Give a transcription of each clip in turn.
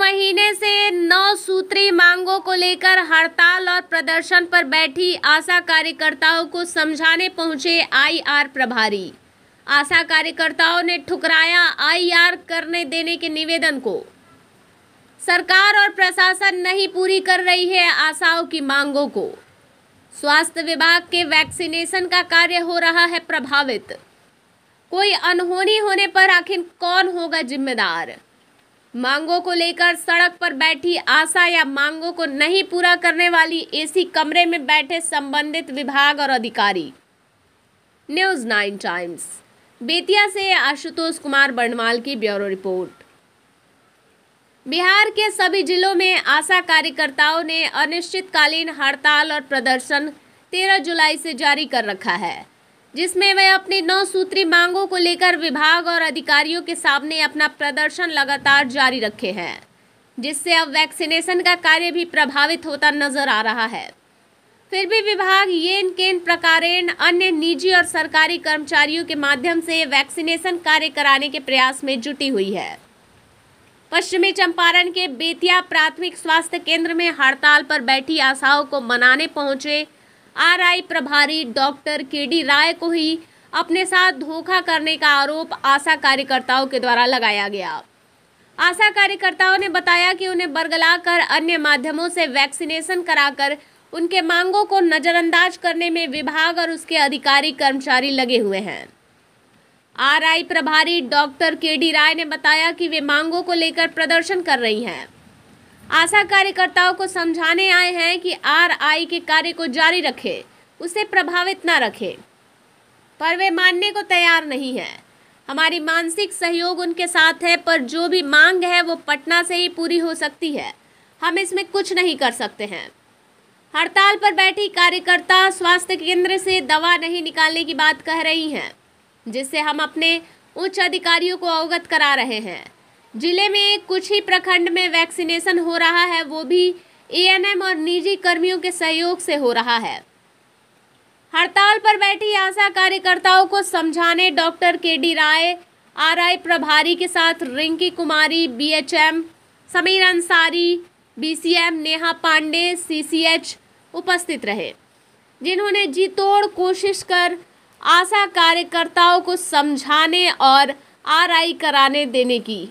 महीने से 9 सूत्री मांगों को लेकर हड़ताल और प्रदर्शन पर बैठी आशा कार्यकर्ताओं को समझाने पहुंचे आईआर प्रभारी। आशा कार्यकर्ताओं ने ठुकराया आईआर करने देने के निवेदन को। सरकार और प्रशासन नहीं पूरी कर रही है आशाओं की मांगों को। स्वास्थ्य विभाग के वैक्सीनेशन का कार्य हो रहा है प्रभावित। कोई अनहोनी होने पर आखिर कौन होगा जिम्मेदार। मांगों को लेकर सड़क पर बैठी आशा या मांगों को नहीं पूरा करने वाली एसी कमरे में बैठे संबंधित विभाग और अधिकारी। न्यूज़ 9 टाइम्स बेतिया से आशुतोष कुमार बर्णवाल की ब्यूरो रिपोर्ट। बिहार के सभी जिलों में आशा कार्यकर्ताओं ने अनिश्चितकालीन हड़ताल और प्रदर्शन 13 जुलाई से जारी कर रखा है, जिसमें वे अपनी 9 सूत्री मांगों को लेकर विभाग और अधिकारियों के सामने अपना प्रदर्शन लगातार जारी रखे हैं, जिससे अब वैक्सीनेशन का कार्य भी प्रभावित होता नजर आ रहा है। फिर भी विभाग येन केन प्रकारेण अन्य निजी और सरकारी कर्मचारियों के माध्यम से वैक्सीनेशन कार्य कराने के प्रयास में जुटी हुई है। पश्चिमी चंपारण के बेतिया प्राथमिक स्वास्थ्य केंद्र में हड़ताल पर बैठी आशाओं को मनाने पहुंचे आरआई प्रभारी डॉक्टर केडी राय को ही अपने साथ धोखा करने का आरोप आशा कार्यकर्ताओं के द्वारा लगाया गया। आशा कार्यकर्ताओं ने बताया कि उन्हें बरगलाकर अन्य माध्यमों से वैक्सीनेशन कराकर उनके मांगों को नजरअंदाज करने में विभाग और उसके अधिकारी कर्मचारी लगे हुए हैं। आरआई प्रभारी डॉक्टर केडी राय ने बताया कि वे मांगों को लेकर प्रदर्शन कर रही हैं। आशा कार्यकर्ताओं को समझाने आए हैं कि आरआई के कार्य को जारी रखे, उसे प्रभावित न रखे, पर वे मानने को तैयार नहीं है। हमारी मानसिक सहयोग उनके साथ है, पर जो भी मांग है वो पटना से ही पूरी हो सकती है, हम इसमें कुछ नहीं कर सकते हैं। हड़ताल पर बैठी कार्यकर्ता स्वास्थ्य केंद्र से दवा नहीं निकालने की बात कह रही हैं, जिससे हम अपने उच्च अधिकारियों को अवगत करा रहे हैं। जिले में कुछ ही प्रखंड में वैक्सीनेशन हो रहा है, वो भी एएनएम और निजी कर्मियों के सहयोग से हो रहा है। हड़ताल पर बैठी आशा कार्यकर्ताओं को समझाने डॉक्टर केडी राय, आरआई प्रभारी के साथ Rinki Kumari, BHM Sameer Ansari, BCM Neha Pandey, CCH उपस्थित रहे, जिन्होंने जी तोड़ कोशिश कर आशा कार्यकर्ताओं को समझाने और आरआई कराने देने की।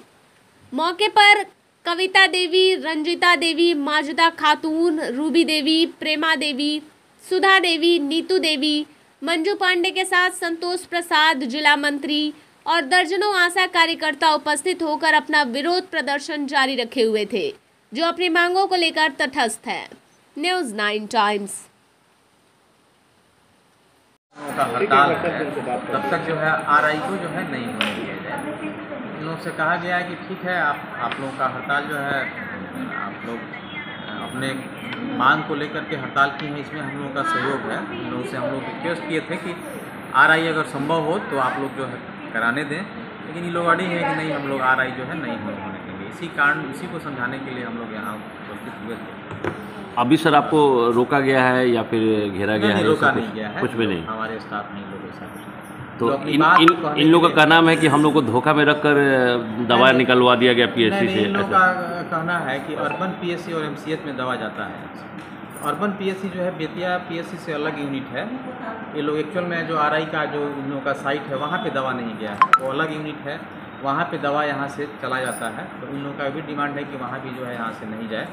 मौके पर कविता देवी, रंजिता देवी, माजिदा खातून, रूबी देवी, प्रेमा देवी, सुधा देवी, नीतू देवी, मंजू पांडे के साथ संतोष प्रसाद, जिला मंत्री और दर्जनों आशा कार्यकर्ता उपस्थित होकर अपना विरोध प्रदर्शन जारी रखे हुए थे, जो अपनी मांगों को लेकर तटस्थ है। न्यूज़ 9 टाइम्स का हड़ताल है, तब तक जो है आरआई को जो है नहीं होने दिया जाए। इन लोगों से कहा गया है कि ठीक है, आप लोगों का हड़ताल जो है, आप लोग अपने मांग को लेकर के हड़ताल की हैं, इसमें हम लोगों का सहयोग है। इन लोगों से हम लोग रिक्वेस्ट किए थे कि आरआई अगर संभव हो तो आप लोग जो है कराने दें, लेकिन ये लोग अड़ी है कि नहीं, हम लोग आरआई जो है नहीं होने देंगे। इसी कारण इसी को समझाने के लिए हम लोग यहाँ उपस्थित हुए थे। अभी सर आपको रोका गया है या फिर घेरा गया है? रोका नहीं गया है, कुछ भी नहीं। हमारे स्टाफ नहीं लोग ऐसा कुछ। तो इन लोगों का कहना है कि हम लोग को धोखा में रखकर दवा निकलवा दिया गया पीएससी से। इन लोगों का कहना है कि अर्बन पीएससी और एमसीएच में दवा जाता है। अर्बन पीएससी जो है बेतिया पीएससी से अलग यूनिट है। ये लोग एक्चुअल में जो आरआई का जो इन लोगों का साइट है वहाँ पे दवा नहीं गया है, वो अलग यूनिट है, वहाँ पे दवा यहाँ से चला जाता है। तो इन लोगों का भी डिमांड है कि वहाँ भी जो है यहाँ से नहीं जाए।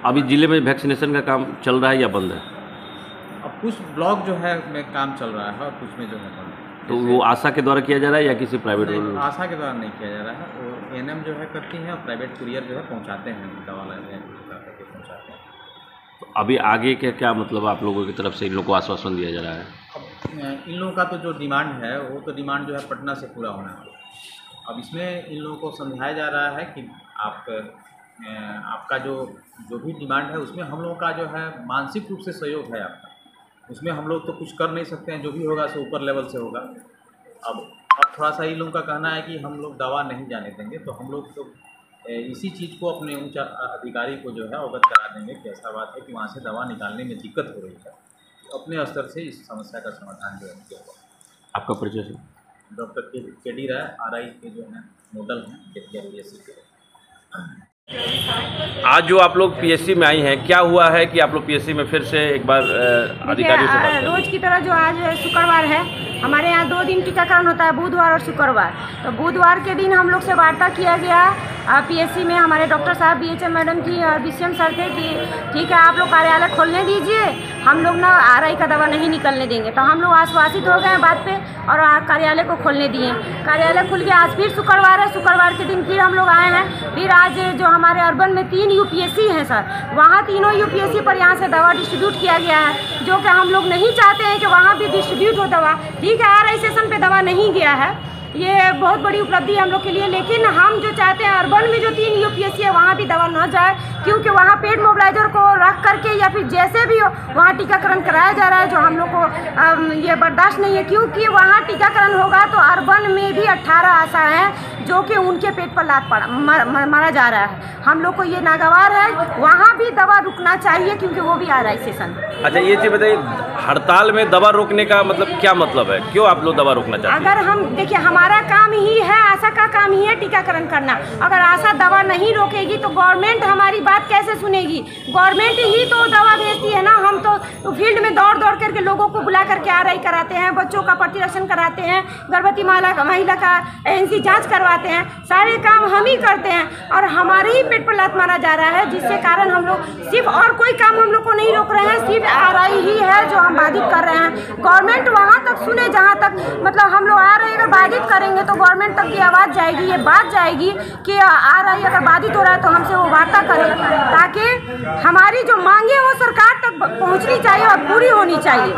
अभी जिले में वैक्सीनेशन का काम चल रहा है या बंद है? अब कुछ ब्लॉक जो है में काम चल रहा है और कुछ में जो है बंद है। तो वो आशा के द्वारा किया जा रहा है या किसी प्राइवेट? आशा के द्वारा नहीं किया जा रहा है, वो एएनएम जो है करती हैं और प्राइवेट कुरियर जो है पहुँचाते हैं, दवा लाने करके पहुँचाते हैं। तो अभी आगे के क्या मतलब आप लोगों की तरफ से इन लोगों को आश्वासन दिया जा रहा है? अब इन लोगों का तो जो डिमांड है वो तो डिमांड जो है पटना से पूरा होना है। अब इसमें इन लोगों को समझाया जा रहा है कि आपका जो भी डिमांड है उसमें हम लोगों का जो है मानसिक रूप से सहयोग है आपका, उसमें हम लोग तो कुछ कर नहीं सकते हैं, जो भी होगा सो ऊपर लेवल से होगा। अब थोड़ा सा इन लोगों का कहना है कि हम लोग दवा नहीं जाने देंगे, तो हम लोग तो इसी चीज़ को अपने उच्च अधिकारी को जो है अवगत करा देंगे कि ऐसा बात है कि वहाँ से दवा निकालने में दिक्कत हो रही है, तो अपने स्तर से इस समस्या का समाधान जो है किया होगा। आपका परिचय? डॉक्टर केडी राय, आरआई के जो है नोडल हैं बेतिया पीएससी के। आज जो आप लोग पीएससी में आई हैं, क्या हुआ है कि आप लोग पीएससी में फिर से एक बार अधिकारियों से बात करें? रोज की तरह जो आज शुक्रवार है, हमारे यहाँ 2 दिन टीकाकरण होता है, बुधवार और शुक्रवार। तो बुधवार के दिन हम लोग से वार्ता किया गया पीएससी में। हमारे डॉक्टर साहब बीएचएम मैडम की बीसीएम सर थे कि ठीक है आप लोग कार्यालय खोलने दीजिए, हम लोग ना आरआई का दवा नहीं निकलने देंगे। तो हम लोग आश्वासित हो गए बात पे और कार्यालय को खोलने दिए। कार्यालय खुल गया। आज फिर शुक्रवार है, शुक्रवार के दिन फिर हम लोग आए हैं। फिर आज जो हमारे अर्बन में 3 यूपीएससी हैं सर, वहाँ तीनों यूपीएससी पर यहाँ से दवा डिस्ट्रीब्यूट किया गया है, जो कि हम लोग नहीं चाहते हैं कि वहाँ भी डिस्ट्रीब्यूट हो दवा। ठीक है, आरआई सेशन पे दवा नहीं गया है, ये बहुत बड़ी उपलब्धि है हम लोग के लिए। लेकिन हम जो चाहते हैं अर्बन में जो 3 यूपीएससी है वहाँ भी दवा न जाए, क्योंकि वहाँ पेड मोबिलाइजर को रख करके या फिर जैसे भी हो वहाँ टीकाकरण कराया जा रहा है, जो हम लोग को ये बर्दाश्त नहीं है। क्योंकि वहाँ टीकाकरण होगा तो अर्बन में भी 18 आशा हैं जो कि उनके पेट पर लात मारा जा रहा है। हम लोग को ये नागवार है, वहाँ भी दवा रुकना चाहिए क्योंकि वो भी आरआई सेशन। अच्छा, ये चीज़ बताइए, हड़ताल में दवा रोकने का मतलब क्या मतलब है? क्यों आप लोग दवा रोकना चाहते हैं? अगर हम देखिए, हमारा काम ही है, आशा का काम ही है टीकाकरण करना। अगर आशा दवा नहीं रोकेगी तो गवर्नमेंट हमारी बात कैसे सुनेगी? गवर्नमेंट ही तो दवा भेजती है ना। हम तो फील्ड में दौड़ दौड़ करके लोगों को बुला करके आरआई कराते हैं, बच्चों का प्रतिरक्षण कराते हैं, गर्भवती महिला का एएनसी जांच करवाते हैं, सारे काम हम ही करते हैं और हमारे ही पेट पर लात मारा जा रहा है, जिसके कारण हम लोग सिर्फ और कोई काम हम लोग को नहीं रोक रहे हैं, सिर्फ आरआई ही है जो हम बाधित कर रहे हैं। गवर्नमेंट वहाँ तक सुने जहाँ तक मतलब हम लोग आरआई अगर बाधित करेंगे तो गवर्नमेंट तक ये आवाज़ जाएगी, ये बात जाएगी कि आरआई अगर बाधित हो रहा है तो हमसे वो वार्ता करें, ताकि हमारी जो मांगे वो सरकार तक पहुँचनी चाहिए और पूरी होनी चाहिए।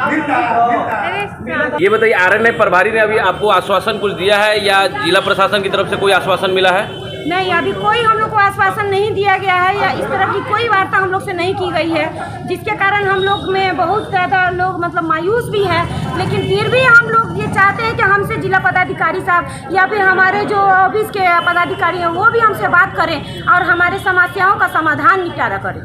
ये बताइए, आरएनए प्रभारी ने अभी आपको आश्वासन कुछ दिया है या जिला प्रशासन की तरफ से कोई आश्वासन मिला है? नहीं, अभी कोई हम लोग को आश्वासन नहीं दिया गया है या इस तरह की कोई वार्ता हम लोग से नहीं की गई है, जिसके कारण हम लोग में बहुत ज़्यादा लोग मतलब मायूस भी है। लेकिन फिर भी हम लोग ये चाहते हैं कि हमसे जिला पदाधिकारी साहब या फिर हमारे जो ऑफिस के पदाधिकारी हैं वो भी हमसे बात करें और हमारे समस्याओं का समाधान निपटारा करें।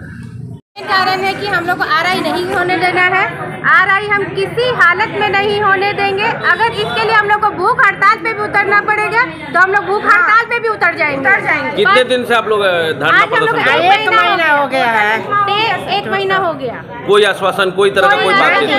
कारण है कि हम लोग को आरआई नहीं होने देना है। आरआई हम किसी हालत में नहीं होने देंगे। अगर इसके लिए हम लोग को भूख हड़ताल पे भी उतरना पड़ेगा तो हम लोग भूख हड़ताल पे भी उतर जाएंगे। कितने दिन से आप लोग धरना प्रदर्शन कर रहे हैं? 1 महीना हो गया है। 1 महीना हो गया। कोई आश्वासन, कोई तरह का कोई बातचीत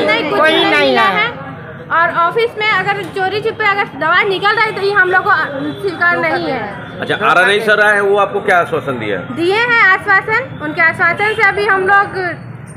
नहीं है। और ऑफिस में अगर चोरी छिपे अगर दवा निकल रही तो ये हम लोग को स्वीकार नहीं है। अच्छा, आरआई सर आए हैं, वो आपको क्या आश्वासन दिए हैं आश्वासन। उनके आश्वासन से अभी हम लोग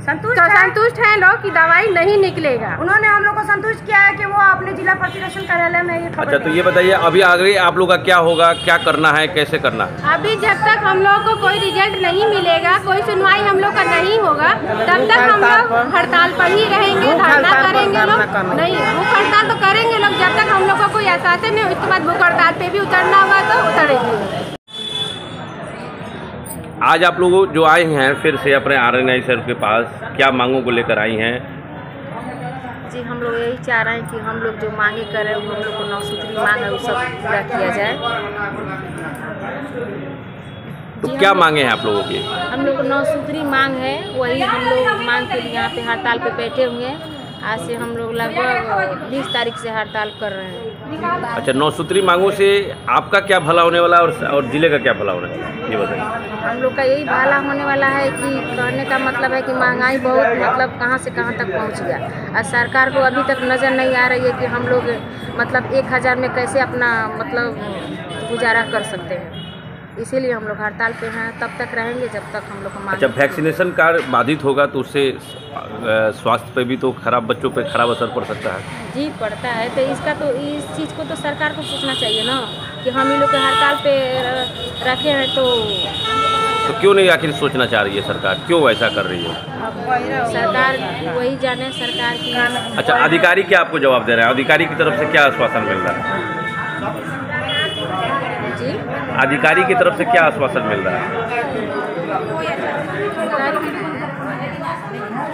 संतुष्ट हैं लोग कि दवाई नहीं निकलेगा। उन्होंने हम लोग को संतुष्ट किया है कि वो अपने जिला प्रतिरक्षण कार्यालय में ये खबर। अच्छा, तो ये बताइए अभी आगे आप लोग का क्या होगा, क्या करना है, कैसे करना है? अभी जब तक हम लोग को कोई रिजल्ट नहीं मिलेगा, कोई सुनवाई हम लोग का नहीं होगा, तब तक हम लोग हड़ताल पर ही रहेंगे, धरना करेंगे लोग। नहीं, भूख हड़ताल तो करेंगे लोग जब तक हम लोग का कोई आश्वासन नहीं। उसके बाद भूख हड़ताल पे भी उतरना होगा तो उतरेंगे। आज आप लोग जो आए हैं फिर से अपने आरएनए सर के पास, क्या मांगों को लेकर आई हैं? जी, हम लोग यही चाह रहे हैं कि हम लोग जो मांगे कर रहे हैं वो हम लोग को 9 सूत्री मांग है वो सब पूरा किया जाए। तो क्या मांगे हैं आप लोगों की? हम लोग को 9 सूत्री मांग है, वही हम लोग मांग के लिए यहाँ पे हड़ताल पे बैठे हुए हैं। आज से हम लोग लगभग 20 तारीख से हड़ताल कर रहे हैं। अच्छा, 9 सूत्री मांगों से आपका क्या भला होने वाला है और जिले का क्या भला होने वाला है, ये बताइए। हम लोग का यही भला होने वाला है कि कहने का मतलब है कि महंगाई बहुत मतलब कहाँ से कहाँ तक पहुँच गया और सरकार को अभी तक नज़र नहीं आ रही है कि हम लोग मतलब 1000 में कैसे अपना मतलब गुजारा कर सकते हैं। इसीलिए हम लोग हड़ताल पे हैं, तब तक रहेंगे जब तक हम लोग को। अच्छा, वैक्सीनेशन कार्ड बाधित होगा तो उससे स्वास्थ्य पे भी तो खराब, बच्चों पे खराब असर पड़ सकता है। जी पड़ता है, तो इसका तो इस चीज़ को तो सरकार को सोचना चाहिए ना कि हम ही लोग हड़ताल पे रखे हैं। तो क्यों नहीं आखिर सोचना चाह रही है सरकार, क्यों ऐसा कर रही है? सरकार वही जाने सरकार की। अच्छा, अधिकारी क्या आपको जवाब दे रहे हैं? अधिकारी की तरफ से क्या आश्वासन मिल रहा है? जी, अधिकारी की तरफ से क्या आश्वासन मिल रहा है?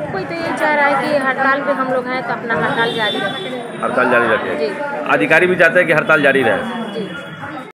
कोई तो ये चाह रहा है कि हड़ताल पे हम लोग हैं तो अपना हड़ताल जारी रखें। हड़ताल जारी रखें। जी। अधिकारी भी चाहते हैं कि हड़ताल जारी रहे। जी।